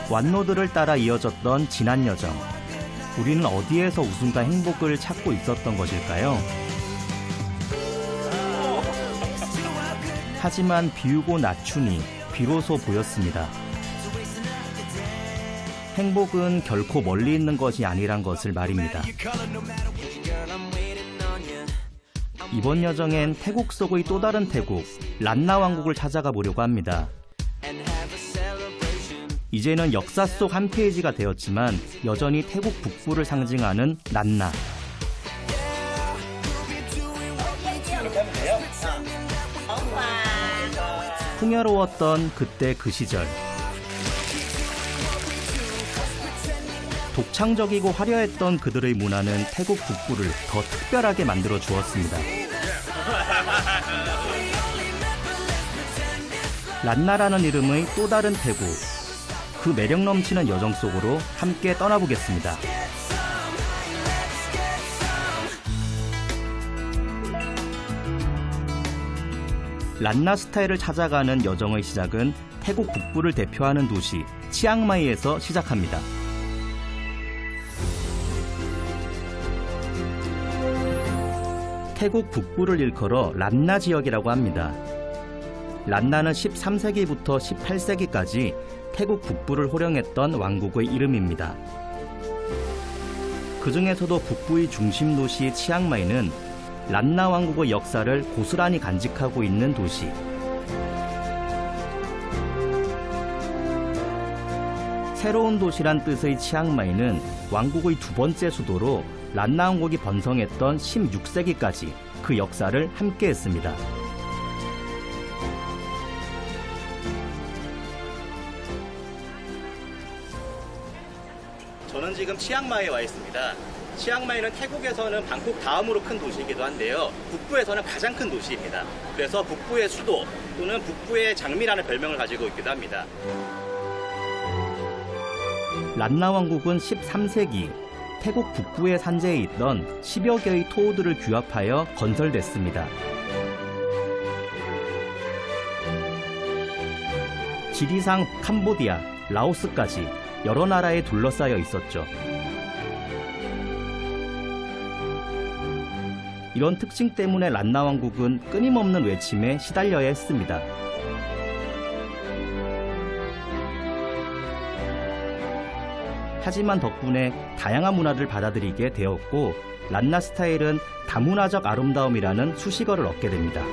완로들을 따라 이어졌던 지난 여정. 우리는 어디에서 웃음과 행복을 찾고 있었던 것일까요? 하지만 비우고 낮추니 비로소 보였습니다. 행복은 결코 멀리 있는 것이 아니란 것을 말입니다. 이번 여정엔 태국 속의 또 다른 태국, 란나 왕국을 찾아가 보려고 합니다. 이제는 역사 속 한 페이지가 되었지만 여전히 태국 북부를 상징하는 란나. 풍요로웠던 그때 그 시절. 독창적이고 화려했던 그들의 문화는 태국 북부를 더 특별하게 만들어 주었습니다. 란나라는 이름의 또 다른 태국. 그 매력 넘치는 여정 속으로 함께 떠나보겠습니다. 란나 스타일을 찾아가는 여정의 시작은 태국 북부를 대표하는 도시 치앙마이에서 시작합니다. 태국 북부를 일컬어 란나 지역이라고 합니다. 란나는 13세기부터 18세기까지 태국 북부를 호령했던 왕국의 이름입니다. 그 중에서도 북부의 중심 도시 치앙마이는 란나 왕국의 역사를 고스란히 간직하고 있는 도시. 새로운 도시란 뜻의 치앙마이는 왕국의 두 번째 수도로 란나 왕국이 번성했던 16세기까지 그 역사를 함께했습니다. 저는 지금 치앙마이에 와 있습니다. 치앙마이는 태국에서는 방콕 다음으로 큰 도시이기도 한데요. 북부에서는 가장 큰 도시입니다. 그래서 북부의 수도 또는 북부의 장미라는 별명을 가지고 있기도 합니다. 란나 왕국은 13세기 태국 북부의 산지에 있던 10여 개의 토호들을 규합하여 건설됐습니다. 지리상 캄보디아, 라오스까지 여러 나라에 둘러싸여 있었죠. 이런 특징 때문에 란나 왕국은 끊임없는 외침에 시달려야 했습니다. 하지만 덕분에 다양한 문화를 받아들이게 되었고 란나 스타일은 다문화적 아름다움이라는 수식어를 얻게 됩니다.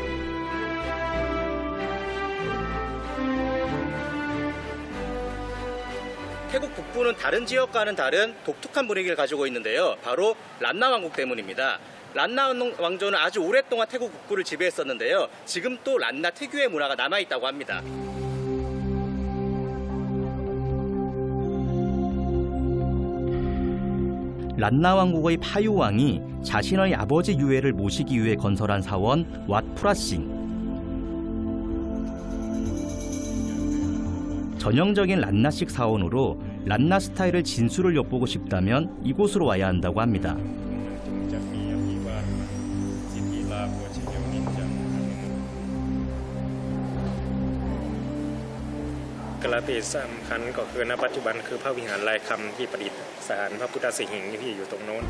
태국 북부는 다른 지역과는 다른 독특한 분위기를 가지고 있는데요. 바로 란나 왕국 때문입니다. 란나 왕조는 아주 오랫동안 태국 북부를 지배했었는데요. 지금 또 란나 특유의 문화가 남아있다고 합니다. 란나 왕국의 파유 왕이 자신의 아버지 유해를 모시기 위해 건설한 사원 왓프라싱. 전형적인 란나식 사원으로 란나 스타일을 진수를 엿보고 싶다면 이곳으로 와야 한다고 합니다. 그라피สำคัญก็คือณปัจจุบันคือพระวิหารลายคำที่ประดิษฐานพระพุทธสิหิงค์ที่อยู่ตรงโน้น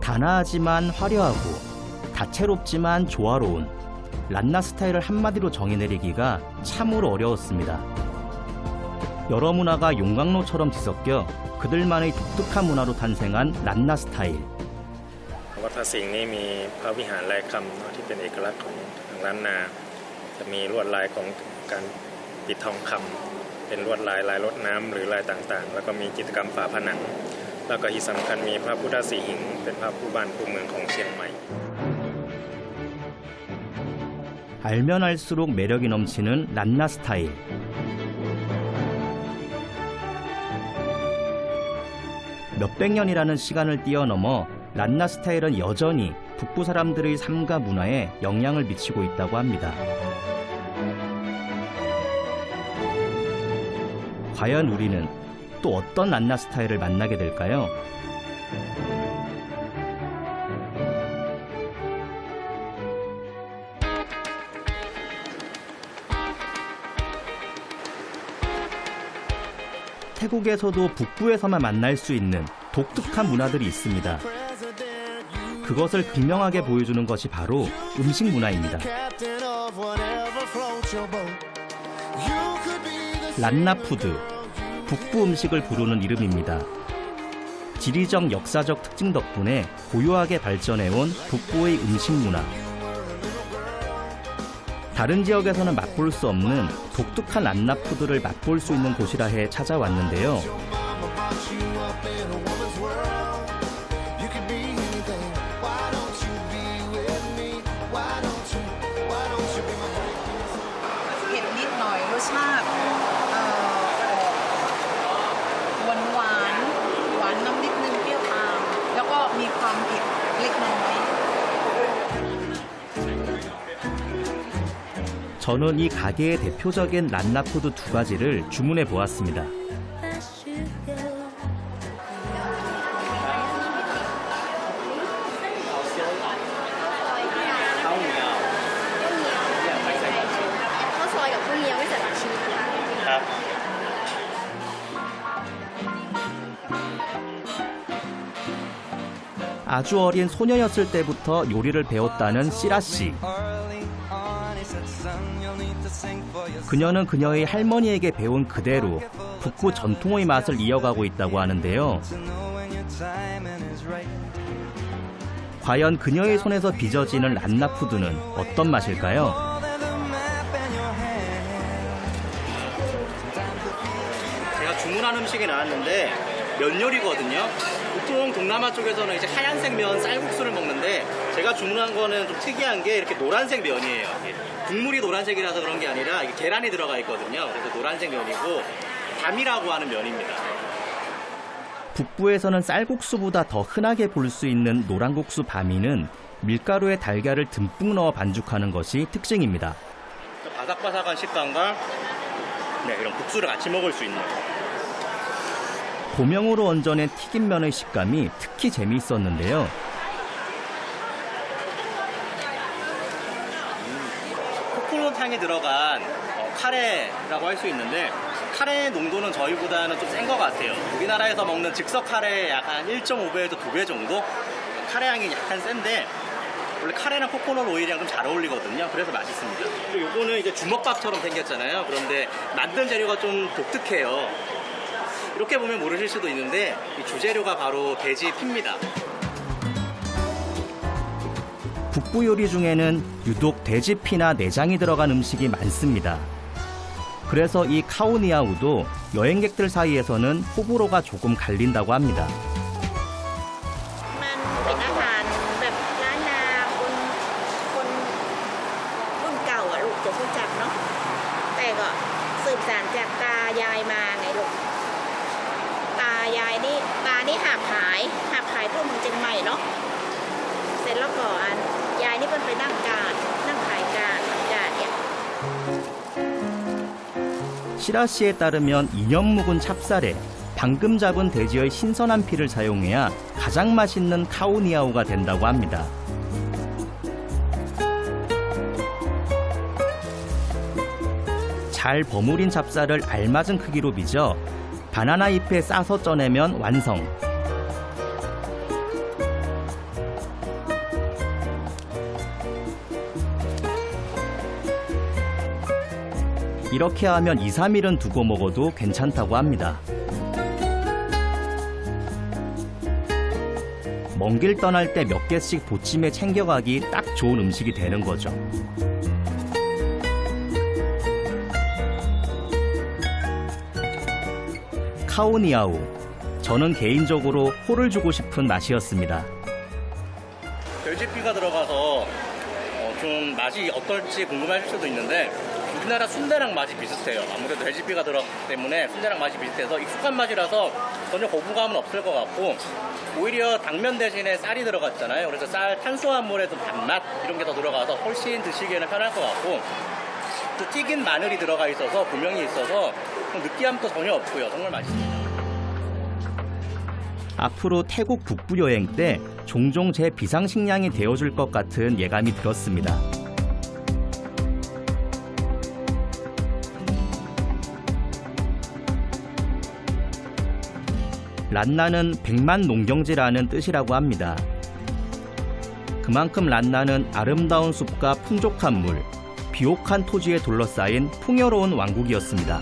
단아하지만 화려하고 다채롭지만 조화로운 란나 스타일을 한마디로 정의내리기가 참으로 어려웠습니다. 여러 문화가 용광로처럼 뒤섞여 그들만의 독특한 문화로 탄생한 란나 스타일. วัดพระสิงห์นี่มีพระวิหารลายคำที่เป็นเอกลักษณ์ของทางล้านนาจะมีลวดลายของการปิดทองคำเป็นลวดลายลายรดน้ำหรือลายต่างๆแล้วก็มีจิตรกรรมฝาผนังแล้วก็ที่สำคัญมีพระพุทธสิหิงค์เป็นพระผู้บ้านผู้เมืองของเชียงใหม่ 알면 알수록 매력이 넘치는 란나 스타일. 몇백 년이라는 시간을 뛰어넘어 란나 스타일은 여전히 북부 사람들의 삶과 문화에 영향을 미치고 있다고 합니다. 과연 우리는 또 어떤 란나 스타일을 만나게 될까요? 태국에서도 북부에서만 만날 수 있는 독특한 문화들이 있습니다. 그것을 극명하게 보여주는 것이 바로 음식 문화입니다. 란나푸드, 북부 음식을 부르는 이름입니다. 지리적 역사적 특징 덕분에 고요하게 발전해온 북부의 음식 문화. 다른 지역에서는 맛볼 수 없는 독특한 란나푸드를 맛볼 수 있는 곳이라 해 찾아왔는데요. 저는 이 가게의 대표적인 란나푸드 두 가지를 주문해 보았습니다. 아주 어린 소녀였을 때부터 요리를 배웠다는 시라 씨. 그녀는 그녀의 할머니에게 배운 그대로 북부 전통의 맛을 이어가고 있다고 하는데요. 과연 그녀의 손에서 빚어지는 란나푸드는 어떤 맛일까요? 제가 주문한 음식이 나왔는데 면 요리거든요. 보통 동남아 쪽에서는 이제 하얀색 면 쌀국수를 먹는데 제가 주문한 거는 좀 특이한 게 이렇게 노란색 면이에요. 국물이 노란색이라서 그런 게 아니라 이게 계란이 들어가 있거든요. 그래서 노란색 면이고 밤이라고 하는 면입니다. 북부에서는 쌀국수보다 더 흔하게 볼 수 있는 노란국수 밤이는 밀가루에 달걀을 듬뿍 넣어 반죽하는 것이 특징입니다. 바삭바삭한 식감과 이런 국수를 같이 먹을 수 있는. 고명으로 얹어낸 튀김면의 식감이 특히 재미있었는데요. 코코넛 향이 들어간 카레라고 할 수 있는데 카레 농도는 저희보다는 좀 센 것 같아요. 우리나라에서 먹는 즉석 카레의 약간 1.5배에서 2배 정도? 카레 향이 약간 센데 원래 카레랑 코코넛 오일이랑 좀 잘 어울리거든요. 그래서 맛있습니다. 그리고 요거는 이제 주먹밥처럼 생겼잖아요. 그런데 만든 재료가 좀 독특해요. 이렇게 보면 모르실 수도 있는데 이 주재료가 바로 돼지 피입니다. 북부 요리 중에는 유독 돼지 피나 내장이 들어간 음식이 많습니다. 그래서 이 카오니아우도 여행객들 사이에서는 호불호가 조금 갈린다고 합니다. 시라 씨에 따르면 2년 묵은 찹쌀에 방금 잡은 돼지의 신선한 피를 사용해야 가장 맛있는 카오니아우가 된다고 합니다. 잘 버무린 찹쌀을 알맞은 크기로 빚어 바나나 잎에 싸서 쪄내면 완성. 이렇게 하면 2, 3일은 두고 먹어도 괜찮다고 합니다. 먼 길 떠날 때 몇 개씩 보찜에 챙겨가기 딱 좋은 음식이 되는 거죠. 카오니아우. 저는 개인적으로 호를 주고 싶은 맛이었습니다. 돼지피가 들어가서 좀 맛이 어떨지 궁금하실 수도 있는데 우리나라 순대랑 맛이 비슷해요. 아무래도 돼지피가 들어갔기 때문에 순대랑 맛이 비슷해서 익숙한 맛이라서 전혀 거부감은 없을 것 같고 오히려 당면 대신에 쌀이 들어갔잖아요. 그래서 쌀 탄수화물에도 단맛 이런 게 더 들어가서 훨씬 드시기에는 편할 것 같고 또 튀긴 마늘이 들어가 있어서 고명이 있어서 느끼함도 전혀 없고요. 정말 맛있습니다. 앞으로 태국 북부 여행 때 종종 제 비상식량이 되어줄 것 같은 예감이 들었습니다. 란나는 백만 농경지라는 뜻이라고 합니다. 그만큼 란나는 아름다운 숲과 풍족한 물, 비옥한 토지에 둘러싸인 풍요로운 왕국이었습니다.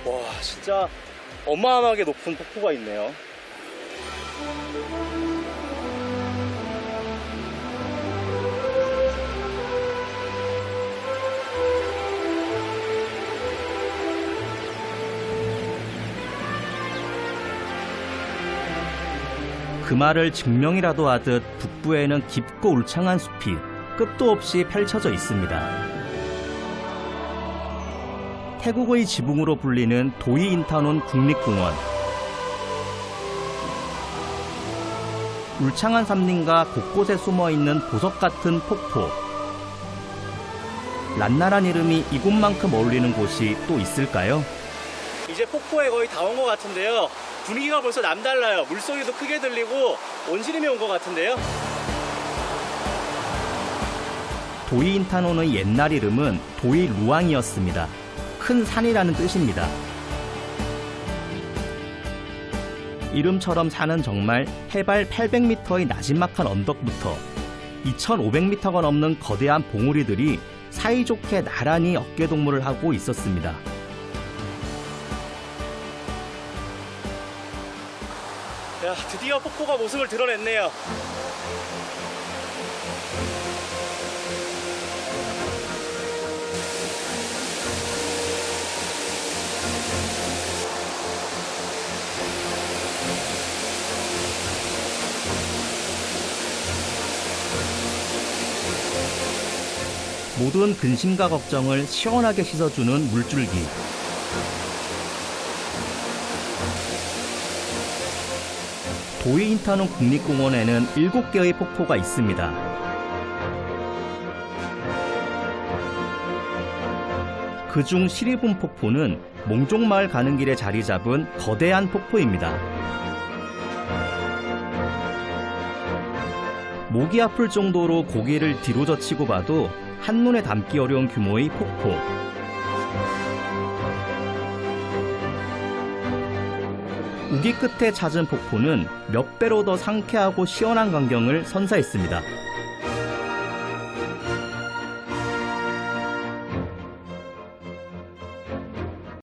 와, 진짜 어마어마하게 높은 폭포가 있네요. 그 말을 증명이라도 하듯 북부에는 깊고 울창한 숲이 끝도 없이 펼쳐져 있습니다. 태국의 지붕으로 불리는 도이인타논 국립공원. 울창한 산림과 곳곳에 숨어있는 보석 같은 폭포. 란나란 이름이 이곳만큼 어울리는 곳이 또 있을까요? 이제 폭포에 거의 다 온 것 같은데요. 분위기가 벌써 남달라요. 물소리도 크게 들리고 온시림이 온 것 같은데요. 도이인타논의 옛날 이름은 도이루앙이었습니다. 큰 산이라는 뜻입니다. 이름처럼 산은 정말 해발 800m의 나지막한 언덕부터 2500m가 넘는 거대한 봉우리들이 사이좋게 나란히 어깨동무를 하고 있었습니다. 야, 드디어 폭포가 모습을 드러냈네요. 모든 근심과 걱정을 시원하게 씻어주는 물줄기. 도이인타논 국립공원에는 7개의 폭포가 있습니다. 그중 시리분 폭포는 몽종마을 가는 길에 자리 잡은 거대한 폭포입니다. 목이 아플 정도로 고개를 뒤로 젖히고 봐도 한눈에 담기 어려운 규모의 폭포. 우기 끝에 찾은 폭포는 몇 배로 더 상쾌하고 시원한 광경을 선사했습니다.